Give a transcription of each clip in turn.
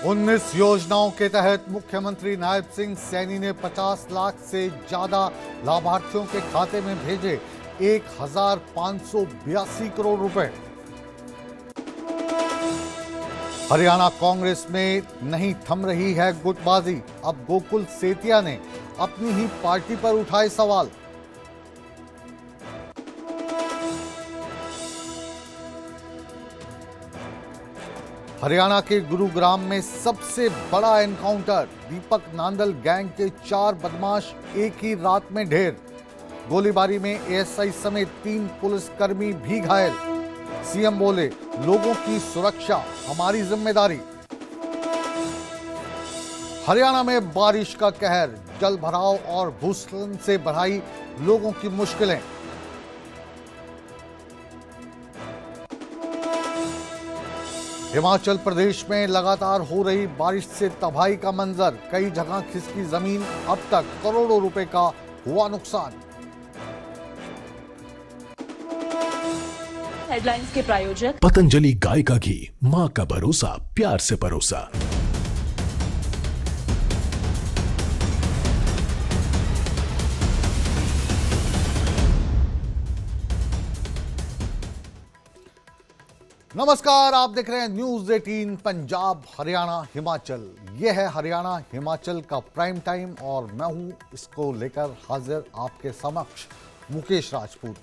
19 योजनाओं के तहत मुख्यमंत्री नायब सिंह सैनी ने 50 लाख से ज्यादा लाभार्थियों के खाते में भेजे 1582 करोड़ रुपए। हरियाणा कांग्रेस में नहीं थम रही है गुटबाजी। अब गोकुल सेतिया ने अपनी ही पार्टी पर उठाए सवाल। हरियाणा के गुरुग्राम में सबसे बड़ा एनकाउंटर। दीपक नांदल गैंग के 4 बदमाश एक ही रात में ढेर। गोलीबारी में एएसआई समेत 3 पुलिसकर्मी भी घायल। सीएम बोले, लोगों की सुरक्षा हमारी जिम्मेदारी। हरियाणा में बारिश का कहर। जल भराव और भूस्खलन से बढ़ाई लोगों की मुश्किलें। हिमाचल प्रदेश में लगातार हो रही बारिश से तबाही का मंजर। कई जगह खिसकी जमीन। अब तक करोड़ों रुपए का हुआ नुकसान। हेडलाइंस के प्रायोजक पतंजलि गाय का घी, मां का भरोसा, प्यार से परोसा। नमस्कार, आप देख रहे हैं न्यूज 18 पंजाब हरियाणा हिमाचल। यह है हरियाणा हिमाचल का प्राइम टाइम और मैं हूं इसको लेकर हाजिर आपके समक्ष मुकेश राजपूत।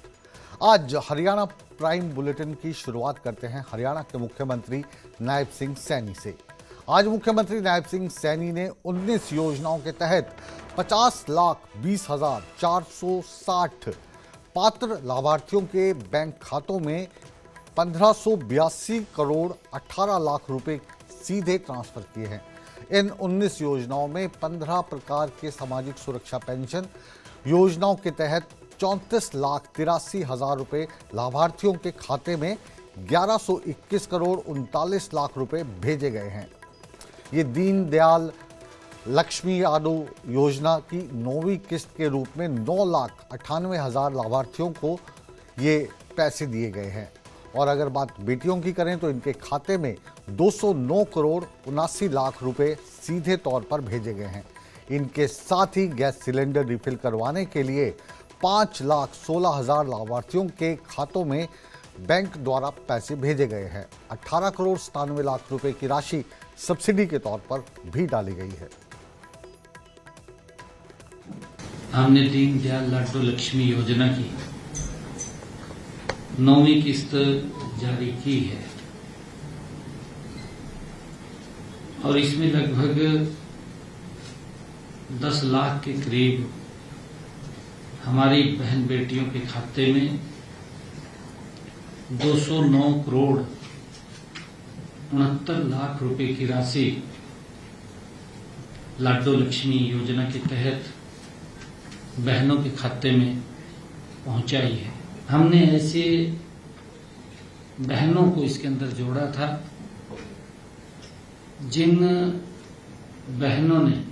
आज हरियाणा प्राइम बुलेटिन की शुरुआत करते हैं हरियाणा के मुख्यमंत्री नायब सिंह सैनी से। आज मुख्यमंत्री नायब सिंह सैनी ने 19 योजनाओं के तहत 50,20,460 पात्र लाभार्थियों के बैंक खातों में 1582 करोड़ 18 लाख रुपए सीधे ट्रांसफर किए हैं। इन 19 योजनाओं में 15 प्रकार के सामाजिक सुरक्षा पेंशन योजनाओं के तहत 34,83,000 रुपए लाभार्थियों के खाते में 1121 करोड़ 39 लाख रुपए भेजे गए हैं। ये दीनदयाल लक्ष्मी यादव योजना की 9वीं किस्त के रूप में 9,98,000 लाभार्थियों को ये पैसे दिए गए हैं। और अगर बात बेटियों की करें तो इनके खाते में 209 करोड़ 79 लाख रुपए सीधे तौर पर भेजे गए हैं। इनके साथ ही गैस सिलेंडर रिफिल करवाने के लिए 5,16,000 लाभार्थियों के खातों में बैंक द्वारा पैसे भेजे गए हैं। 18 करोड़ 97 लाख रुपए की राशि सब्सिडी के तौर पर भी डाली गई है। हमने दीनदयाल लाडो लक्ष्मी योजना की 9वीं किस्त जारी की है और इसमें लगभग 10 लाख के करीब हमारी बहन बेटियों के खाते में 209 करोड़ 69 लाख रुपए की राशि लाडो लक्ष्मी योजना के तहत बहनों के खाते में पहुंचाई है। हमने ऐसे बहनों को इसके अंदर जोड़ा था जिन बहनों ने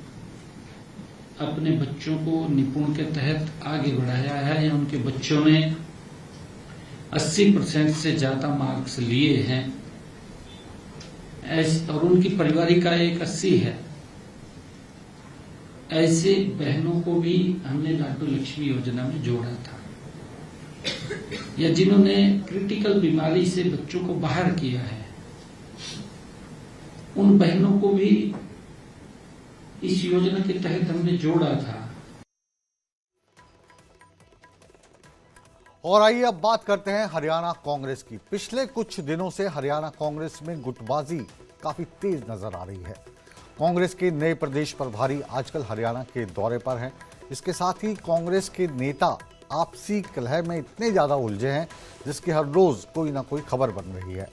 अपने बच्चों को निपुण के तहत आगे बढ़ाया है या उनके बच्चों ने 80% से ज्यादा मार्क्स लिए हैं और उनकी पारिवारिक आय 80 है। ऐसे बहनों को भी हमने लाडो लक्ष्मी योजना में जोड़ा था, या जिन्होंने क्रिटिकल बीमारी से बच्चों को बाहर किया है, उन बहनों को भी इस योजना के तहत हमने जोड़ा था। और आइए अब बात करते हैं हरियाणा कांग्रेस की। पिछले कुछ दिनों से हरियाणा कांग्रेस में गुटबाजी काफी तेज नजर आ रही है। कांग्रेस के नए प्रदेश प्रभारी आजकल हरियाणा के दौरे पर हैं। इसके साथ ही कांग्रेस के नेता आपसी कलह में इतने ज्यादा उलझे हैं जिसकी हर रोज कोई ना कोई खबर बन रही है।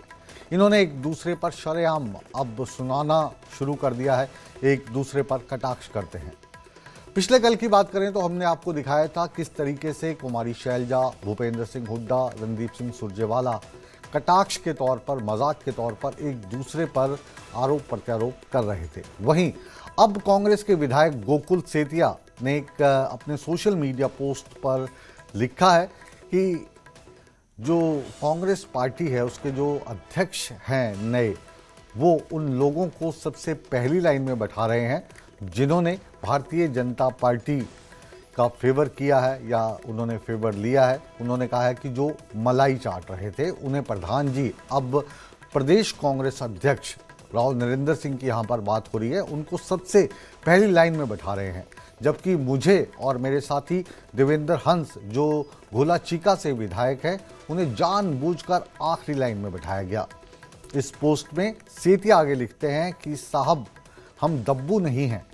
इन्होंने एक दूसरे पर शरेआम अब सुनाना शुरू कर दिया है, एक दूसरे पर कटाक्ष करते हैं। पिछले कल की बात करें तो हमने आपको दिखाया था किस तरीके से कुमारी शैलजा, भूपेंद्र सिंह हुड्डा, रणदीप सिंह सुरजेवाला कटाक्ष के तौर पर, मजाक के तौर पर एक दूसरे पर आरोप प्रत्यारोप कर रहे थे। वहीं अब कांग्रेस के विधायक गोकुल सेतिया ने एक अपने सोशल मीडिया पोस्ट पर लिखा है कि जो कांग्रेस पार्टी है उसके जो अध्यक्ष हैं नए, वो उन लोगों को सबसे पहली लाइन में बैठा रहे हैं जिन्होंने भारतीय जनता पार्टी का फेवर किया है या उन्होंने फेवर लिया है। उन्होंने कहा है कि जो मलाई चाट रहे थे उन्हें प्रधान जी अब प्रदेश कांग्रेस अध्यक्ष राव नरेंद्र सिंह की यहाँ पर बात हो रही है, उनको सबसे पहली लाइन में बैठा रहे हैं, जबकि मुझे और मेरे साथी देवेंद्र हंस जो घोला चीका से विधायक है उन्हें जानबूझकर आखिरी लाइन में बैठाया गया। इस पोस्ट में सेतिया आगे लिखते हैं कि साहब हम दब्बू नहीं हैं,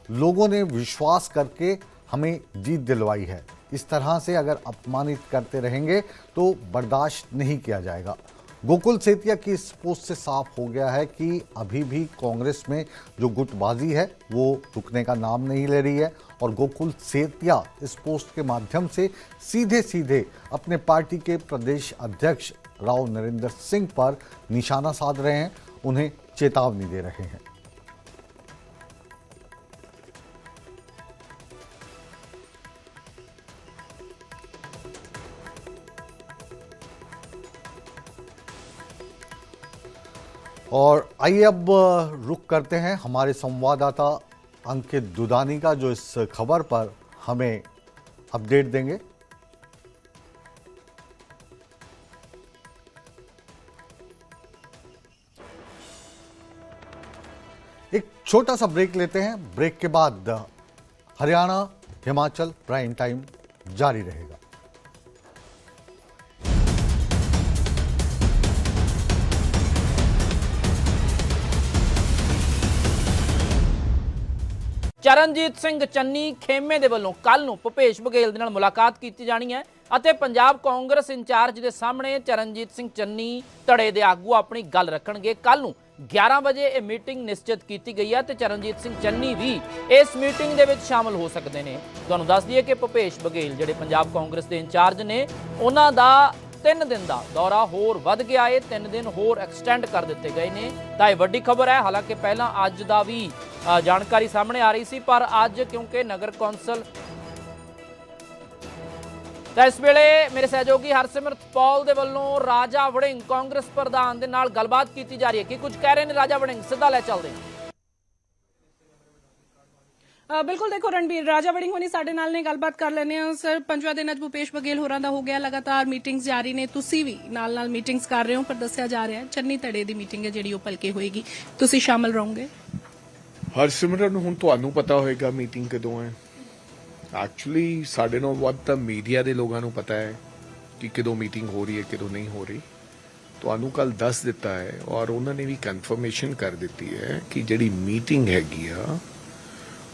लोगों ने विश्वास करके हमें जीत दिलवाई है, इस तरह से अगर अपमानित करते रहेंगे तो बर्दाश्त नहीं किया जाएगा। गोकुल सेतिया की इस पोस्ट से साफ हो गया है कि अभी भी कांग्रेस में जो गुटबाजी है वो रुकने का नाम नहीं ले रही है और गोकुल सेतिया इस पोस्ट के माध्यम से सीधे सीधे अपने पार्टी के प्रदेश अध्यक्ष राव नरेंद्र सिंह पर निशाना साध रहे हैं, उन्हें चेतावनी दे रहे हैं। और आइए अब रुक करते हैं हमारे संवाददाता अंकित दुदानी का, जो इस खबर पर हमें अपडेट देंगे। एक छोटा सा ब्रेक लेते हैं, ब्रेक के बाद हरियाणा हिमाचल प्राइम टाइम जारी रहेगा। ਚਰਨਜੀਤ ਸਿੰਘ ਚੰਨੀ ਖੇਮੇ ਦੇ ਵੱਲੋਂ ਕੱਲ ਨੂੰ ਭੁਪੇਸ਼ ਬਘੇਲ ਦੇ ਨਾਲ ਮੁਲਾਕਾਤ ਕੀਤੀ ਜਾਣੀ ਹੈ ਅਤੇ ਪੰਜਾਬ ਕਾਂਗਰਸ ਇੰਚਾਰਜ ਦੇ ਸਾਹਮਣੇ ਚਰਨਜੀਤ ਸਿੰਘ ਚੰਨੀ ਧੜੇ ਦੇ ਆਗੂ ਆਪਣੀ ਗੱਲ ਰੱਖਣਗੇ। ਕੱਲ ਨੂੰ 11 ਵਜੇ ਇਹ ਮੀਟਿੰਗ ਨਿਸ਼ਚਿਤ ਕੀਤੀ ਗਈ ਹੈ ਤੇ ਚਰਨਜੀਤ ਸਿੰਘ ਚੰਨੀ ਵੀ ਇਸ ਮੀਟਿੰਗ ਦੇ ਵਿੱਚ ਸ਼ਾਮਲ ਹੋ ਸਕਦੇ ਨੇ। ਤੁਹਾਨੂੰ ਦੱਸ ਦਈਏ ਕਿ ਭੁਪੇਸ਼ ਬਘੇਲ ਜਿਹੜੇ ਪੰਜਾਬ ਕਾਂਗਰਸ ਦੇ ਇੰਚਾਰਜ ਨੇ ਉਹਨਾਂ ਦਾ 3 दिन का दौरा होर वध गया है, 3 दिन होर एक्सटेंड कर दिते गए ने। तो यह वड्डी खबर है, हालांकि पहला अज का भी जानकारी सामने आ रही सी, पर अज क्योंकि नगर कौंसल तो इस वेले मेरे सहयोगी हरसिमरत पौल दे वल्लों राजा वड़िंग कांग्रेस प्रधान दे नाल गलबात की जा रही है कि कुछ कह रहे हैं राजा वड़िंग, सीधा लै चलते हैं। बिल्कुल देखो रणबीर, राजा वड़िंग होनी साडे नाल ने गलबात कर लेने सर। 5वां दिन अज भूपेश बघेल होरां दा हो गया, लगातार मीटिंग्स जारी ने, तुसी भी नाल नाल मीटिंग्स कर रहे हो, पर दस्सिया जा रहा है चन्नी धड़े दी मीटिंग है जिहड़ी ओह भलके होएगी, तुसी शामिल रहोगे? हरसिमरन हुण तुहानूं पता होएगा मीटिंग कदों है। एक्चुअली साडे नालों वध तां मीडिया दे लोगां नूं पता है कि कदों मीटिंग हो रही है कदों नहीं हो रही। तुहानूं कल दस दिता है और उन्होंने भी कन्फर्मेशन कर दी है कि जिहड़ी मीटिंग हैगी आ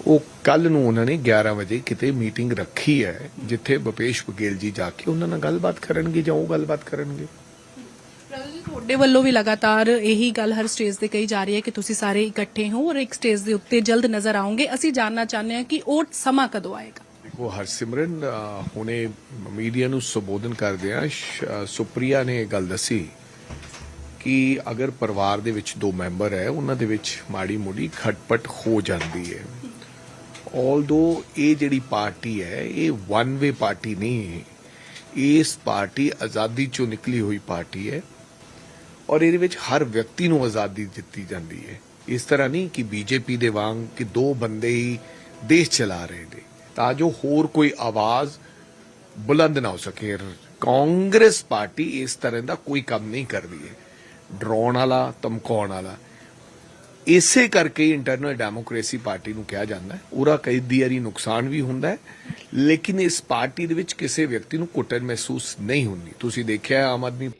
ਉਹ ਕੱਲ ਨੂੰ ਉਹਨਾਂ ਨੇ 11 ਵਜੇ ਕਿਤੇ ਮੀਟਿੰਗ ਰੱਖੀ ਹੈ ਜਿੱਥੇ ਭੁਪੇਸ਼ ਬਘੇਲ ਜੀ ਜਾ ਕੇ ਉਹਨਾਂ ਨਾਲ ਗੱਲਬਾਤ ਕਰਨਗੇ ਜਾਂ ਉਹ ਗੱਲਬਾਤ ਕਰਨਗੇ। ਤੁਹਾਡੇ ਵੱਲੋਂ ਵੀ ਲਗਾਤਾਰ ਇਹੀ ਗੱਲ ਹਰ ਸਟੇਜ ਤੇ ਕਹੀ ਜਾ ਰਹੀ ਹੈ ਕਿ ਤੁਸੀਂ ਸਾਰੇ ਇਕੱਠੇ ਹੋ ਔਰ ਇੱਕ ਸਟੇਜ ਦੇ ਉੱਤੇ ਜਲਦ ਨਜ਼ਰ ਆਓਗੇ। ਅਸੀਂ ਜਾਨਣਾ ਚਾਹੁੰਦੇ ਹਾਂ ਕਿ ਉਹ ਸਮਾਂ ਕਦੋਂ ਆਏਗਾ। ਦੇਖੋ ਹਰਸਿਮਰਨ, ਹੁਣੇ ਮੀਡੀਆ ਨੂੰ ਸੰਬੋਧਨ ਕਰਦੇ ਆ ਸੁਪ੍ਰਿਆ ਨੇ ਇਹ ਗੱਲ ਦੱਸੀ ਕਿ ਅਗਰ ਪਰਿਵਾਰ ਦੇ ਵਿੱਚ 2 ਮੈਂਬਰ ਹੈ ਉਹਨਾਂ ਦੇ ਵਿੱਚ ਮਾੜੀ ਮੋੜੀ ਖਟਪਟ ਹੋ ਜਾਂਦੀ ਹੈ। ऑल्दो ये जिहड़ी पार्टी है ये वन वे पार्टी नहीं है, इस पार्टी आज़ादी चों निकली हुई पार्टी है और ये विच हर व्यक्ति नूं आज़ादी दित्ती जाती है। इस तरह नहीं कि बीजेपी दे वांग कि 2 बंदे ही देश चला रहे थे तां जो होर कोई आवाज बुलंद ना हो सके। कांग्रेस पार्टी इस तरह का कोई काम नहीं करती है, डराउण वाला धमकाउण वाला। इसे करके इंटरनल डेमोक्रेसी पार्टी ਨੂੰ ਕਿਹਾ ਜਾਂਦਾ ਹੈ। ਉਹਦਾ ਕਈ ਵਾਰੀ ਨੁਕਸਾਨ ਵੀ ਹੁੰਦਾ ਹੈ, ਲੇਕਿਨ ਇਸ ਪਾਰਟੀ ਦੇ ਵਿੱਚ ਕਿਸੇ ਵਿਅਕਤੀ ਨੂੰ ਘੁੱਟਣ ਮਹਿਸੂਸ ਨਹੀਂ ਹੁੰਦੀ। ਤੁਸੀਂ ਦੇਖਿਆ ਆਮ ਆਦਮੀ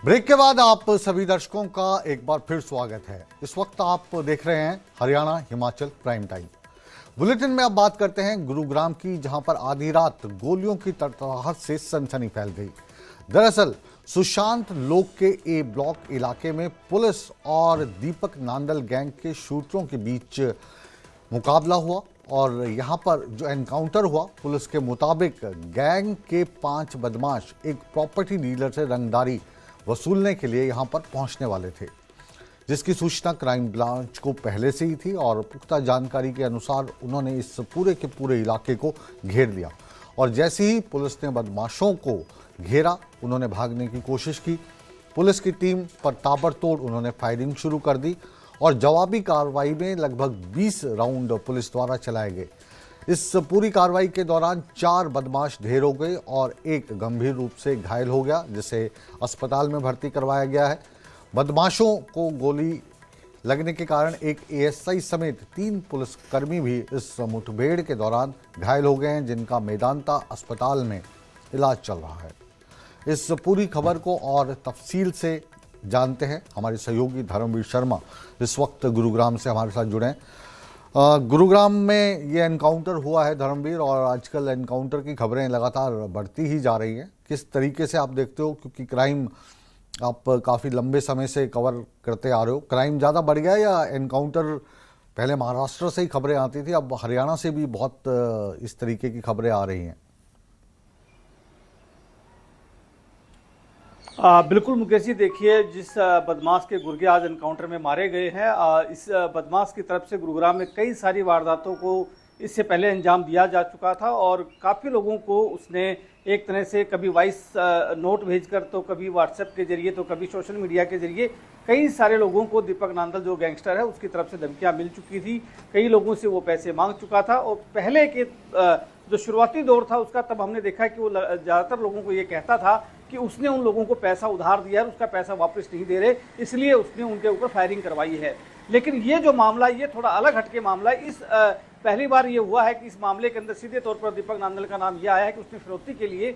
ब्रेक के बाद आप सभी दर्शकों का एक बार फिर स्वागत है। इस वक्त आप देख रहे हैं Haryana Himachal prime time. Bulletin में अब बात करते हैं गुरुग्राम की, जहां पर आधी रात गोलियों की तड़तड़ाहट से सनसनी फैल गई। दरअसल सुशांत लोक के ए ब्लॉक इलाके में पुलिस और दीपक नांदल गैंग के शूटरों के बीच मुकाबला हुआ और यहां पर जो एनकाउंटर हुआ, पुलिस के मुताबिक गैंग के 5 बदमाश एक प्रॉपर्टी डीलर से रंगदारी वसूलने के लिए यहां पर पहुंचने वाले थे, जिसकी सूचना क्राइम ब्रांच को पहले से ही थी और पुख्ता जानकारी के अनुसार उन्होंने इस पूरे के पूरे इलाके को घेर लिया और जैसे ही पुलिस ने बदमाशों को घेरा उन्होंने भागने की कोशिश की। पुलिस की टीम पर ताबड़तोड़ उन्होंने फायरिंग शुरू कर दी और जवाबी कार्रवाई में लगभग 20 राउंड पुलिस द्वारा चलाए गए। इस पूरी कार्रवाई के दौरान 4 बदमाश ढेर हो गए और एक गंभीर रूप से घायल हो गया, जिसे अस्पताल में भर्ती करवाया गया है। बदमाशों को गोली लगने के कारण एक एएसआई समेत 3 पुलिसकर्मी भी इस मुठभेड़ के दौरान घायल हो गए हैं, जिनका मेदांता अस्पताल में इलाज चल रहा है। इस पूरी खबर को और तफसील से जानते हैं हमारे सहयोगी धर्मवीर शर्मा, इस वक्त गुरुग्राम से हमारे साथ जुड़े हैं। गुरुग्राम में ये एनकाउंटर हुआ है धर्मवीर, और आजकल एनकाउंटर की खबरें लगातार बढ़ती ही जा रही हैं। किस तरीके से आप देखते हो, क्योंकि क्राइम आप काफ़ी लंबे समय से कवर करते आ रहे हो, क्राइम ज़्यादा बढ़ गया या एनकाउंटर? पहले महाराष्ट्र से ही खबरें आती थी, अब हरियाणा से भी बहुत इस तरीके की खबरें आ रही हैं। बिल्कुल मुकेश जी, देखिए जिस बदमाश के गुर्गे आज एनकाउंटर में मारे गए हैं, इस बदमाश की तरफ से गुरुग्राम में कई सारी वारदातों को इससे पहले अंजाम दिया जा चुका था और काफ़ी लोगों को उसने एक तरह से कभी वॉइस नोट भेजकर, तो कभी व्हाट्सएप के जरिए, तो कभी सोशल मीडिया के जरिए कई सारे लोगों को दीपक नांदल जो गैंगस्टर है उसकी तरफ से धमकियां मिल चुकी थी। कई लोगों से वो पैसे मांग चुका था और पहले के जो शुरुआती दौर था उसका तब हमने देखा कि वो ज़्यादातर लोगों को ये कहता था कि उसने उन लोगों को पैसा उधार दिया है, उसका पैसा वापस नहीं दे रहे, इसलिए उसने उनके ऊपर फायरिंग करवाई है। लेकिन ये जो मामला, ये थोड़ा अलग हटके मामला है। इस पहली बार ये हुआ है कि इस मामले के अंदर सीधे तौर पर दीपक नांदल का नाम यह आया है कि उसने फिरौती के लिए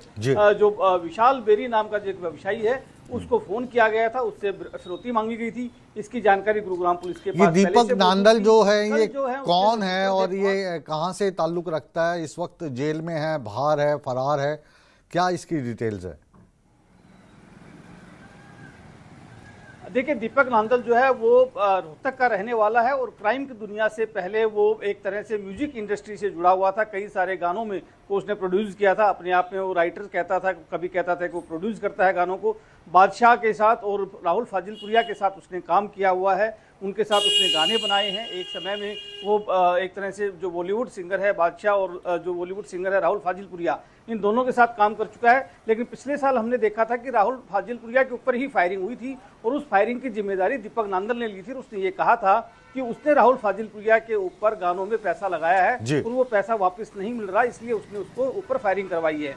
जो विशाल बेरी नाम का जो एक व्यवसायी है उसको फोन किया गया था, उससे फिरौती मांगी गई थी। इसकी जानकारी गुरुग्राम पुलिस के पास ये दीपक नांदल जो है ये कौन उसके है और ये कहां से ताल्लुक रखता है? इस वक्त जेल में है, बाहर है, फरार है, क्या इसकी डिटेल्स है? देखिए, दीपक नांदल जो है वो रोहतक का रहने वाला है और क्राइम की दुनिया से पहले वो एक तरह से म्यूजिक इंडस्ट्री से जुड़ा हुआ था। कई सारे गानों में को उसने प्रोड्यूस किया था, अपने आप में वो राइटर कहता था, कभी कहता था कि वो प्रोड्यूस करता है गानों को। बादशाह के साथ और राहुल फाजिलपुरिया के साथ उसने काम किया हुआ है, उनके साथ उसने गाने बनाए हैं। एक समय में वो एक तरह से जो बॉलीवुड सिंगर है बादशाह और जो बॉलीवुड सिंगर है राहुल फाजिलपुरिया, इन दोनों के साथ काम कर चुका है। लेकिन पिछले साल हमने देखा था कि राहुल फाजिलपुरिया के ऊपर ही फायरिंग हुई थी और उस फायरिंग की जिम्मेदारी दीपक नांदल ने ली थी। उसने ये कहा था कि उसने राहुल फाजिलपुरिया के ऊपर गानों में पैसा लगाया है और वो पैसा वापस नहीं मिल रहा, इसलिए उसने उसको ऊपर फायरिंग करवाई है।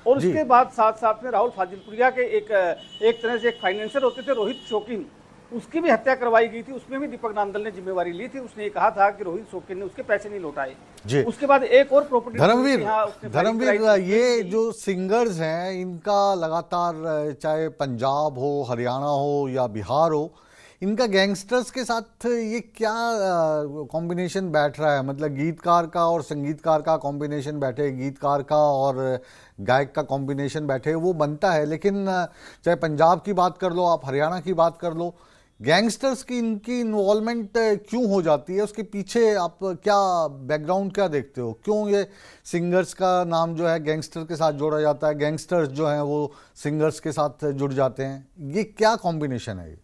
और उसके बाद साथ साथ में राहुल फाजिलपुरिया के एक तरह से एक फाइनेंसर होते थे रोहित शौकीन, उसकी भी हत्या करवाई गई थी। उसमें भी दीपक नांदल ने जिम्मेवारी ली थी। उसने ये कहा था कि रोहित शौकीन ने उसके पैसे नहीं लौटाए। उसके बाद एक और प्रॉपर्टी धर्मवीर, ये जो सिंगर्स हैं इनका लगातार, चाहे पंजाब हो, हरियाणा हो या बिहार हो, इनका गैंगस्टर्स के साथ ये क्या कॉम्बिनेशन बैठ रहा है? मतलब गीतकार का और संगीतकार का कॉम्बिनेशन बैठे, गीतकार का और गायक का कॉम्बिनेशन बैठे, वो बनता है। लेकिन चाहे पंजाब की बात कर लो, आप हरियाणा की बात कर लो, गैंगस्टर्स की इनकी इन्वॉल्वमेंट क्यों हो जाती है? उसके पीछे आप क्या बैकग्राउंड क्या देखते हो? क्यों ये सिंगर्स का नाम जो है गैंगस्टर के साथ जोड़ा जाता है, गैंगस्टर्स जो हैं वो सिंगर्स के साथ जुड़ जाते हैं? ये क्या कॉम्बिनेशन है?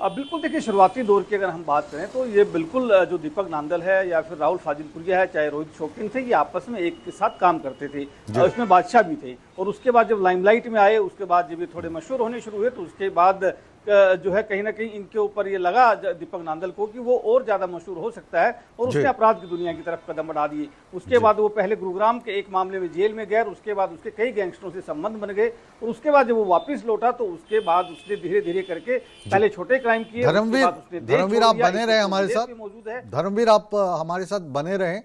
बिल्कुल, देखिए शुरुआती दौर की अगर हम बात करें तो ये बिल्कुल जो दीपक नांदल है या फिर राहुल फाजिलपुरिया है, चाहे रोहित शौकीन थे, ये आपस में एक के साथ काम करते थे। इसमें बादशाह भी थे। और उसके बाद जब लाइमलाइट में आए, उसके बाद जब ये थोड़े मशहूर होने शुरू हुए, तो उसके बाद जो है कहीं ना कहीं इनके ऊपर ये लगा दीपक नांदल को कि वो और ज्यादा मशहूर हो सकता है और उसने अपराध की दुनिया की तरफ कदम बढ़ा दिए। उसके बाद वो पहले गुरुग्राम के एक मामले में जेल में गए, उसके बाद उसके कई गैंगस्टरों से संबंध बन गए और उसके बाद जब वो वापस लौटा तो उसके बाद उसने धीरे धीरे करके पहले छोटे क्राइम किए। धर्मवीर आप बने रहे हमारे साथ, धर्मवीर आप हमारे साथ बने रहे।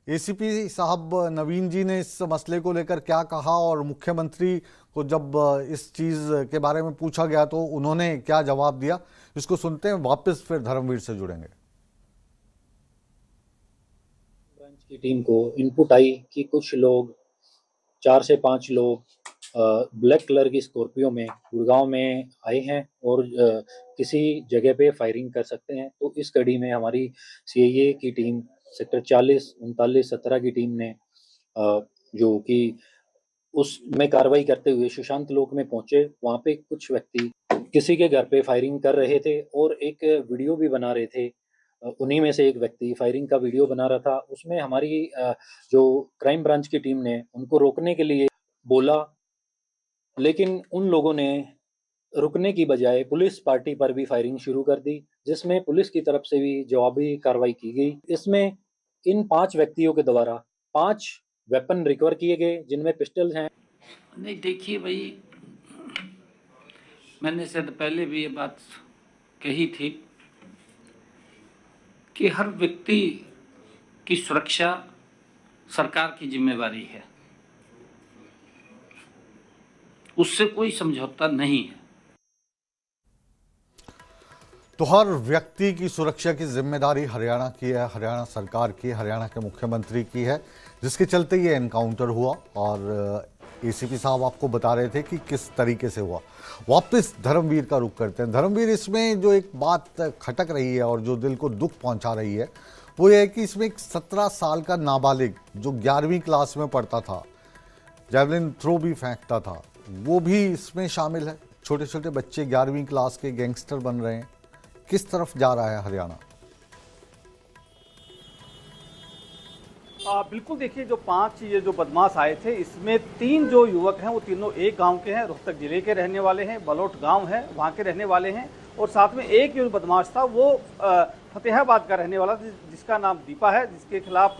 एसीपी साहब नवीन जी ने इस मसले को लेकर क्या कहा और मुख्यमंत्री को जब इस चीज के बारे में पूछा गया तो उन्होंने क्या जवाब दिया, इसको सुनते हैं, वापस फिर धर्मवीर से जुड़ेंगे। ब्रांच की टीम को इनपुट आई कि कुछ लोग 4 से 5 लोग ब्लैक कलर की स्कॉर्पियो में गुड़गांव में आए हैं और किसी जगह पे फायरिंग कर सकते हैं। तो इस कड़ी में हमारी सीआईए की टीम सेक्टर 40, 39, 17 की टीम ने जो कि उसमें कार्रवाई करते हुए सुशांत लोक में पहुंचे। वहां पे कुछ व्यक्ति किसी के घर पे फायरिंग कर रहे थे और एक वीडियो भी बना रहे थे। उन्हीं में से एक व्यक्ति फायरिंग का वीडियो बना रहा था। उसमें हमारी जो क्राइम ब्रांच की टीम ने उनको रोकने के लिए बोला, लेकिन उन लोगों ने रुकने की बजाय पुलिस पार्टी पर भी फायरिंग शुरू कर दी, जिसमें पुलिस की तरफ से भी जवाबी कार्रवाई की गई। इसमें इन 5 व्यक्तियों के द्वारा 5 वेपन रिकवर किए गए, जिनमें पिस्टल हैं। नहीं, देखिए भाई, मैंने शायद पहले भी ये बात कही थी कि हर व्यक्ति की सुरक्षा सरकार की जिम्मेवारी है, उससे कोई समझौता नहीं है। तो हर व्यक्ति की सुरक्षा की जिम्मेदारी हरियाणा की है, हरियाणा सरकार की, हरियाणा के मुख्यमंत्री की है, जिसके चलते ये एनकाउंटर हुआ। और एसीपी साहब आपको बता रहे थे कि किस तरीके से हुआ। वापस धर्मवीर का रुख करते हैं। धर्मवीर, इसमें जो एक बात खटक रही है और जो दिल को दुख पहुंचा रही है वो ये है कि इसमें एक 17 साल का नाबालिग जो 11वीं क्लास में पढ़ता था, जैवलिन थ्रो भी फेंकता था, वो भी इसमें शामिल है। छोटे छोटे बच्चे 11वीं क्लास के गैंगस्टर बन रहे हैं। किस तरफ जा रहा है हरियाणा? बिल्कुल, देखिए, जो 5 ये जो बदमाश आए थे, इसमें 3 जो युवक हैं वो तीनों एक गांव के हैं, रोहतक जिले के रहने वाले हैं, बलोट गांव है वहां के रहने वाले हैं। और साथ में एक जो बदमाश था वो फतेहाबाद का रहने वाला था, जिसका नाम दीपा है, जिसके खिलाफ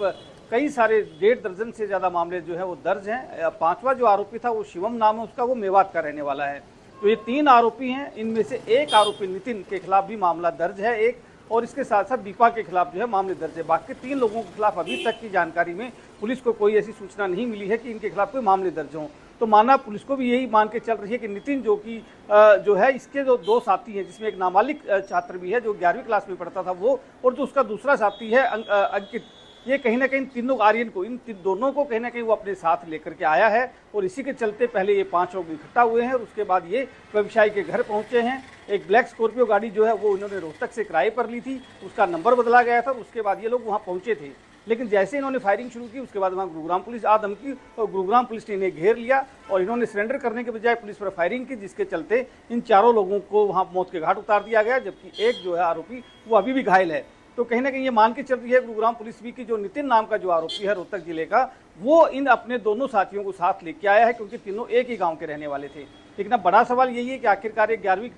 कई सारे 1.5 दर्जन से ज़्यादा मामले जो है वो दर्ज हैं। 5वां जो आरोपी था वो शिवम नाम है उसका, वो मेवात का रहने वाला है। तो ये 3 आरोपी हैं। इनमें से एक आरोपी नितिन के खिलाफ भी मामला दर्ज है एक, और इसके साथ साथ दीपा के खिलाफ जो है मामले दर्ज है। बाकी 3 लोगों के खिलाफ अभी तक की जानकारी में पुलिस को कोई ऐसी सूचना नहीं मिली है कि इनके खिलाफ कोई मामले दर्ज हों। तो माना पुलिस को भी यही मान के चल रही है कि नितिन जो है इसके जो 2 साथी हैं, जिसमें एक नाबालिग छात्र भी है जो 11वीं क्लास में पढ़ता था वो, और जो उसका दूसरा साथी है अंकित, ये कहीं ना कहीं तीनों आर्यन को, इन दोनों को कहीं ना कहीं वो अपने साथ लेकर के आया है। और इसी के चलते पहले ये 5 लोग इकट्ठा हुए हैं और उसके बाद ये व्यवसायी के घर पहुंचे हैं। एक ब्लैक स्कॉर्पियो गाड़ी जो है वो इन्होंने रोहतक से किराए पर ली थी, उसका नंबर बदला गया था। उसके बाद ये लोग वहाँ पहुंचे थे, लेकिन जैसे इन्होंने फायरिंग शुरू की उसके बाद वहाँ गुरुग्राम पुलिस आ धमकी और गुरुग्राम पुलिस ने इन्हें घेर लिया और इन्होंने सरेंडर करने के बजाय पुलिस पर फायरिंग की, जिसके चलते इन 4 लोगों को वहाँ मौत के घाट उतार दिया गया, जबकि एक जो है आरोपी वो अभी भी घायल है। तो कहीं ना कहीं ये मान के चल रही है गुरुग्राम पुलिस भी कि जो नितिन नाम का जो आरोपी है रोहतक जिले का, वो इन अपने दोनों साथियों को साथ लेके आया है, क्योंकि तीनों एक ही गांव के रहने वाले थे। लेकिन अब बड़ा सवाल यही है कि आखिरकार एक 11वीं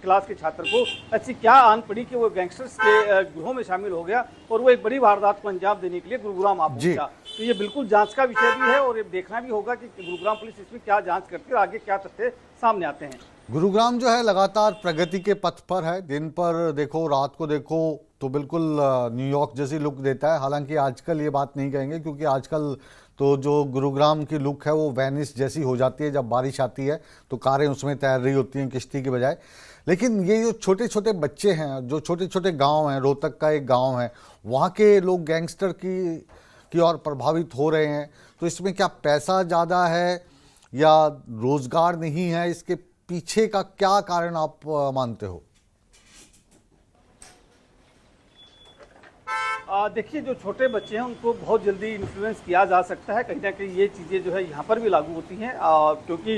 क्लास के छात्र को ऐसी क्या आन पड़ी कि वो गैंगस्टर्स के गिरोह में शामिल हो गया और वो एक बड़ी वारदात को अंजाम देने के लिए गुरुग्राम आ पहुंचा। तो ये बिल्कुल जांच का विषय भी है और ये देखना भी होगा कि गुरुग्राम पुलिस इसमें क्या जांच करती है और आगे क्या तथ्य सामने आते हैं। गुरुग्राम जो है लगातार प्रगति के पथ पर है। दिन पर देखो, रात को देखो तो बिल्कुल न्यूयॉर्क जैसी लुक देता है। हालांकि आजकल ये बात नहीं कहेंगे, क्योंकि आजकल तो जो गुरुग्राम की लुक है वो वेनिस जैसी हो जाती है। जब बारिश आती है तो कारें उसमें तैर रही होती हैं किश्ती के बजाय। लेकिन ये जो छोटे छोटे बच्चे हैं, जो छोटे छोटे गांव हैं, रोहतक का एक गांव है, वहाँ के लोग गैंगस्टर की ओर प्रभावित हो रहे हैं। तो इसमें क्या पैसा ज़्यादा है या रोजगार नहीं है? इसके पीछे का क्या कारण आप मानते हो? देखिए, जो छोटे बच्चे हैं उनको बहुत जल्दी इन्फ्लुएंस किया जा सकता है। कहीं ना कहीं ये चीज़ें जो है यहाँ पर भी लागू होती हैं, क्योंकि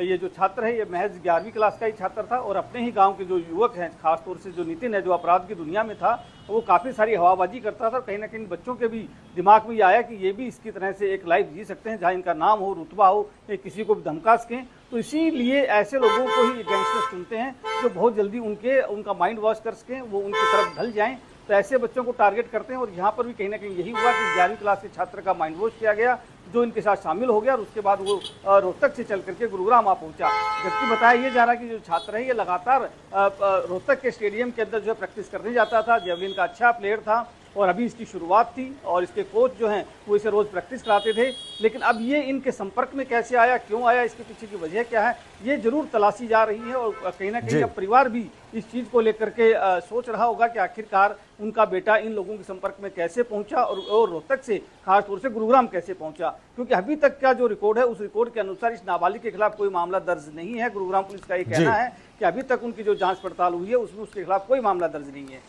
ये जो छात्र है ये महज 11वीं क्लास का ही छात्र था और अपने ही गांव के जो युवक हैं, खासतौर से जो नितिन है जो अपराध की दुनिया में था, वो काफ़ी सारी हवाबाजी करता था। कहीं ना कहीं बच्चों के भी दिमाग में ये आया कि ये भी इसकी तरह से एक लाइफ जी सकते हैं जहाँ इनका नाम हो, रुतबा हो, या किसी को भी धमका सकें। तो इसीलिए ऐसे लोगों को ही गैंगस्टर्स चुनते हैं जो बहुत जल्दी उनका माइंड वॉश कर सकें, वो उनकी तरफ ढल जाएं। तो ऐसे बच्चों को टारगेट करते हैं और यहाँ पर भी कहीं ना कहीं यही हुआ कि 11वीं क्लास के छात्र का माइंड वॉश किया गया, जो इनके साथ शामिल हो गया और उसके बाद वो रोहतक से चल करके गुरुग्राम आ पहुंचा। जबकि बताया ये जा रहा है कि जो छात्र है ये लगातार रोहतक के स्टेडियम के अंदर जो है प्रैक्टिस करने जाता था, जेवलिन का अच्छा प्लेयर था और अभी इसकी शुरुआत थी और इसके कोच जो हैं वो इसे रोज़ प्रैक्टिस कराते थे। लेकिन अब ये इनके संपर्क में कैसे आया, क्यों आया, इसके पीछे की वजह क्या है, ये जरूर तलाशी जा रही है। और कहीं ना कहीं अब परिवार भी इस चीज़ को लेकर के सोच रहा होगा कि आखिरकार उनका बेटा इन लोगों के संपर्क में कैसे पहुंचा और रोहतक से खासतौर से गुरुग्राम कैसे पहुंचा, क्योंकि अभी तक का जो रिकॉर्ड है उस रिकॉर्ड के अनुसार इस नाबालिग के खिलाफ कोई मामला दर्ज नहीं है। गुरुग्राम पुलिस का ये कहना है कि अभी तक उनकी जो जांच पड़ताल हुई है उसमें उसके खिलाफ कोई मामला दर्ज नहीं है।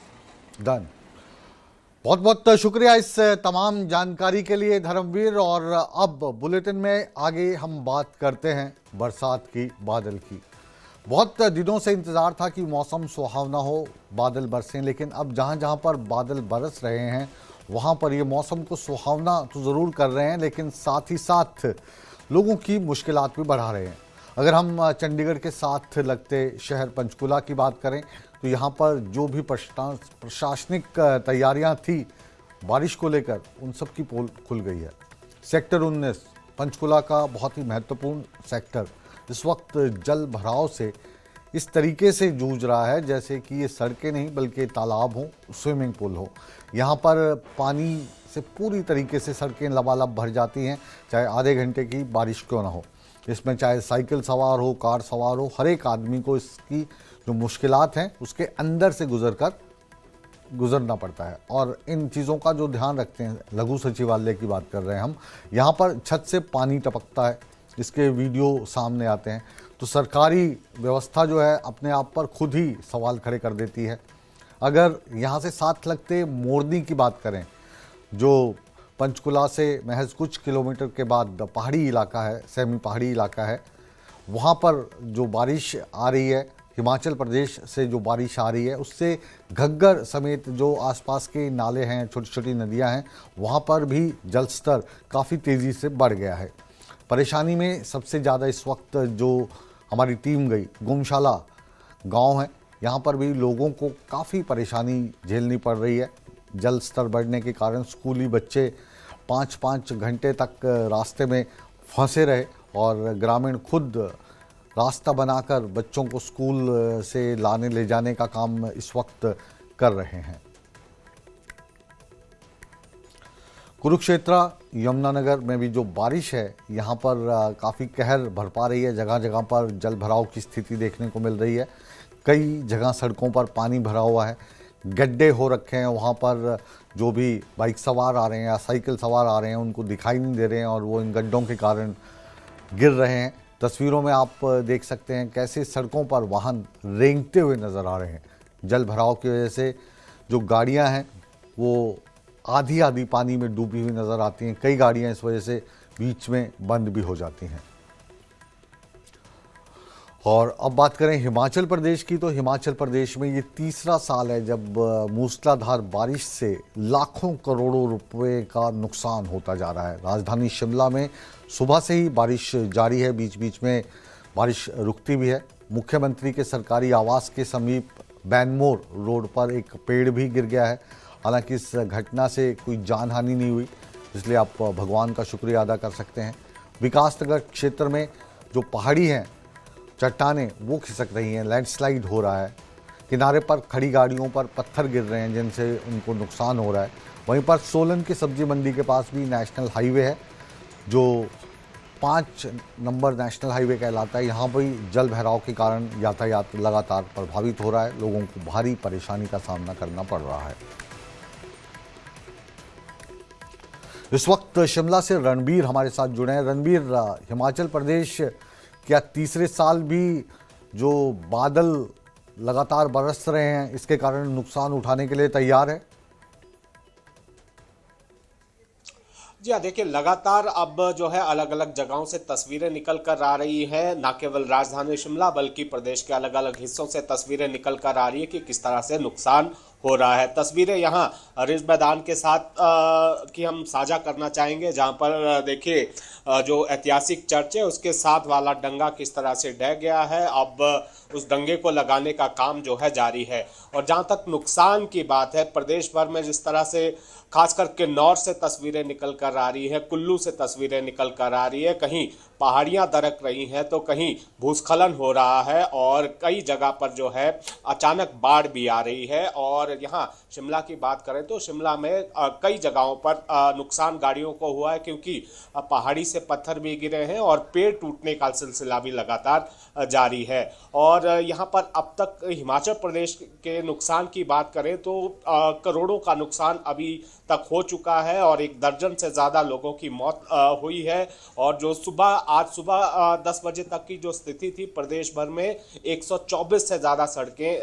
डन, बहुत बहुत शुक्रिया इस तमाम जानकारी के लिए धर्मवीर। और अब बुलेटिन में आगे हम बात करते हैं बरसात की, बादल की। बहुत दिनों से इंतज़ार था कि मौसम सुहावना हो, बादल बरसें, लेकिन अब जहाँ जहाँ पर बादल बरस रहे हैं वहाँ पर ये मौसम को सुहावना तो ज़रूर कर रहे हैं, लेकिन साथ ही साथ लोगों की मुश्किलात भी बढ़ा रहे हैं। अगर हम चंडीगढ़ के साथ लगते शहर पंचकुला की बात करें तो यहाँ पर जो भी प्रशासनिक तैयारियाँ थी बारिश को लेकर, उन सब की पोल खुल गई है। सेक्टर 19 पंचकुला का बहुत ही महत्वपूर्ण सेक्टर इस वक्त जल भराव से इस तरीके से जूझ रहा है जैसे कि ये सड़कें नहीं बल्कि तालाब हो, स्विमिंग पूल हो। यहाँ पर पानी से पूरी तरीके से सड़कें लबालब भर जाती हैं, चाहे आधे घंटे की बारिश क्यों ना हो। इसमें चाहे साइकिल सवार हो, कार सवार हो, हर एक आदमी को इसकी जो मुश्किलात हैं उसके अंदर से गुजरना पड़ता है। और इन चीज़ों का जो ध्यान रखते हैं, लघु सचिवालय की बात कर रहे हैं हम, यहाँ पर छत से पानी टपकता है, इसके वीडियो सामने आते हैं, तो सरकारी व्यवस्था जो है अपने आप पर खुद ही सवाल खड़े कर देती है। अगर यहाँ से साथ लगते मोरनी की बात करें, जो पंचकुला से महज कुछ किलोमीटर के बाद पहाड़ी इलाका है, सेमी पहाड़ी इलाका है, वहाँ पर जो बारिश आ रही है, हिमाचल प्रदेश से जो बारिश आ रही है, उससे घग्गर समेत जो आसपास के नाले हैं, छोटी छोटी नदियाँ हैं, वहाँ पर भी जल स्तर काफ़ी तेज़ी से बढ़ गया है। परेशानी में सबसे ज़्यादा इस वक्त जो हमारी टीम गई, गुमशाला गांव है, यहाँ पर भी लोगों को काफ़ी परेशानी झेलनी पड़ रही है। जल स्तर बढ़ने के कारण स्कूली बच्चे 5-5 घंटे तक रास्ते में फंसे रहे और ग्रामीण खुद रास्ता बनाकर बच्चों को स्कूल से लाने ले जाने का काम इस वक्त कर रहे हैं। कुरुक्षेत्र, यमुनानगर में भी जो बारिश है यहाँ पर काफ़ी कहर बरपा रही है। जगह जगह पर जल भराव की स्थिति देखने को मिल रही है। कई जगह सड़कों पर पानी भरा हुआ है, गड्ढे हो रखे हैं। वहाँ पर जो भी बाइक सवार आ रहे हैं या साइकिल सवार आ रहे हैं उनको दिखाई नहीं दे रहे हैं और वो इन गड्ढों के कारण गिर रहे हैं। तस्वीरों में आप देख सकते हैं कैसे सड़कों पर वाहन रेंगते हुए नज़र आ रहे हैं। जल भराव की वजह से जो गाड़ियाँ हैं वो आधी आधी पानी में डूबी हुई नज़र आती हैं। कई गाड़ियाँ इस वजह से बीच में बंद भी हो जाती हैं। और अब बात करें हिमाचल प्रदेश की, तो हिमाचल प्रदेश में ये तीसरा साल है जब मूसलाधार बारिश से लाखों करोड़ों रुपए का नुकसान होता जा रहा है। राजधानी शिमला में सुबह से ही बारिश जारी है, बीच बीच में बारिश रुकती भी है। मुख्यमंत्री के सरकारी आवास के समीप बैनमोर रोड पर एक पेड़ भी गिर गया है। हालांकि इस घटना से कोई जान हानि नहीं हुई, इसलिए आप भगवान का शुक्रिया अदा कर सकते हैं। विकासनगर क्षेत्र में जो पहाड़ी हैं, चट्टानें वो खिसक रही हैं, लैंडस्लाइड हो रहा है। किनारे पर खड़ी गाड़ियों पर पत्थर गिर रहे हैं जिनसे उनको नुकसान हो रहा है। वहीं पर सोलन की सब्जी मंडी के पास भी नेशनल हाईवे है जो 5 नंबर नेशनल हाईवे कहलाता है। यहाँ भी जल भराव के कारण यातायात लगातार प्रभावित हो रहा है। लोगों को भारी परेशानी का सामना करना पड़ रहा है। इस वक्त शिमला से रणबीर हमारे साथ जुड़े हैं। रणबीर, हिमाचल प्रदेश क्या तीसरे साल भी जो बादल लगातार बरस रहे हैं इसके कारण नुकसान उठाने के लिए तैयार है? जी हाँ, देखिए लगातार अब जो है अलग अलग जगहों से तस्वीरें निकल कर आ रही है। न केवल राजधानी शिमला बल्कि प्रदेश के अलग अलग हिस्सों से तस्वीरें निकल कर आ रही है कि किस तरह से नुकसान हो रहा है। तस्वीरें यहाँ रिज मैदान के साथ की हम साझा करना चाहेंगे, जहाँ पर देखिए जो ऐतिहासिक चर्च है उसके साथ वाला डंगा किस तरह से ढह गया है। अब उस डंगे को लगाने का काम जो है जारी है। और जहाँ तक नुकसान की बात है, प्रदेश भर में जिस तरह से खास करके नॉर्थ से तस्वीरें निकल कर आ रही है, कुल्लू से तस्वीरें निकल कर आ रही है, कहीं पहाड़ियां दरक रही हैं तो कहीं भूस्खलन हो रहा है और कई जगह पर जो है अचानक बाढ़ भी आ रही है। और यहाँ शिमला की बात करें तो शिमला में कई जगहों पर नुकसान गाड़ियों को हुआ है, क्योंकि पहाड़ी से पत्थर भी गिरे हैं और पेड़ टूटने का सिलसिला भी लगातार जारी है। और यहाँ पर अब तक हिमाचल प्रदेश के नुकसान की बात करें तो करोड़ों का नुकसान अभी तक हो चुका है और 1 दर्जन से ज़्यादा लोगों की मौत हुई है। और जो आज सुबह 10 बजे तक की जो स्थिति थी, प्रदेश भर में 124 से ज़्यादा सड़कें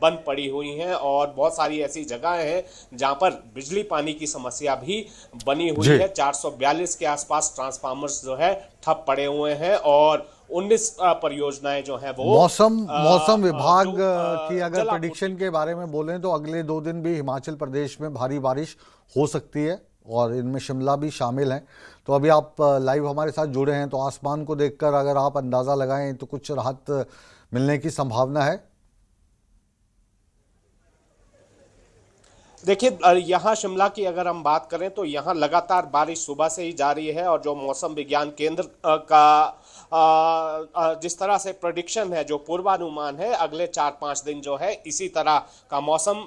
बंद पड़ी हुई हैं और बहुत सारी ऐसी जगहें हैं जहां पर बिजली पानी की समस्या भी बनी हुई है। 442 के आसपास ट्रांसफार्मर्स जो है ठप पड़े हुए हैं और 19 परियोजनाएं जो है वो मौसम विभाग जो, की अगर जलापूर्ति प्रेडिक्शन के बारे में बोलें तो अगले 2 दिन भी हिमाचल प्रदेश में भारी बारिश हो सकती है और इनमें शिमला भी शामिल है। तो अभी आप लाइव हमारे साथ जुड़े हैं, तो आसमान को देखकर अगर आप अंदाजा लगाएं तो कुछ राहत मिलने की संभावना है। देखिए, यहाँ शिमला की अगर हम बात करें तो यहाँ लगातार बारिश सुबह से ही जारी है और जो मौसम विज्ञान केंद्र का जिस तरह से प्रेडिक्शन है, जो पूर्वानुमान है, अगले 4-5 दिन जो है इसी तरह का मौसम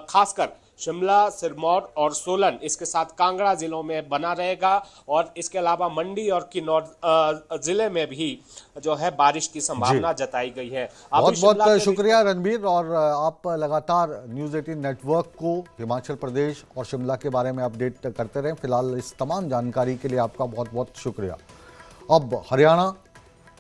खासकर शिमला, सिरमौर और सोलन, इसके साथ कांगड़ा जिलों में बना रहेगा और इसके अलावा मंडी और किन्नौर जिले में भी जो है बारिश की संभावना जताई गई है। बहुत बहुत शुक्रिया रणबीर, और आप लगातार न्यूज़ 18 नेटवर्क को हिमाचल प्रदेश और शिमला के बारे में अपडेट करते रहें। फिलहाल इस तमाम जानकारी के लिए आपका बहुत बहुत शुक्रिया। अब Haryana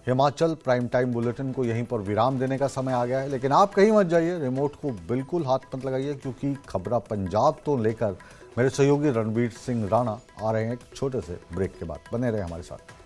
Himachal prime time bulletin को यहीं पर विराम देने का समय आ गया है, लेकिन आप कहीं मत जाइए, रिमोट को बिल्कुल हाथ मत लगाइए, क्योंकि खबरा पंजाब तो लेकर मेरे सहयोगी रणबीर सिंह राणा आ रहे हैं एक छोटे से ब्रेक के बाद। बने रहे हमारे साथ।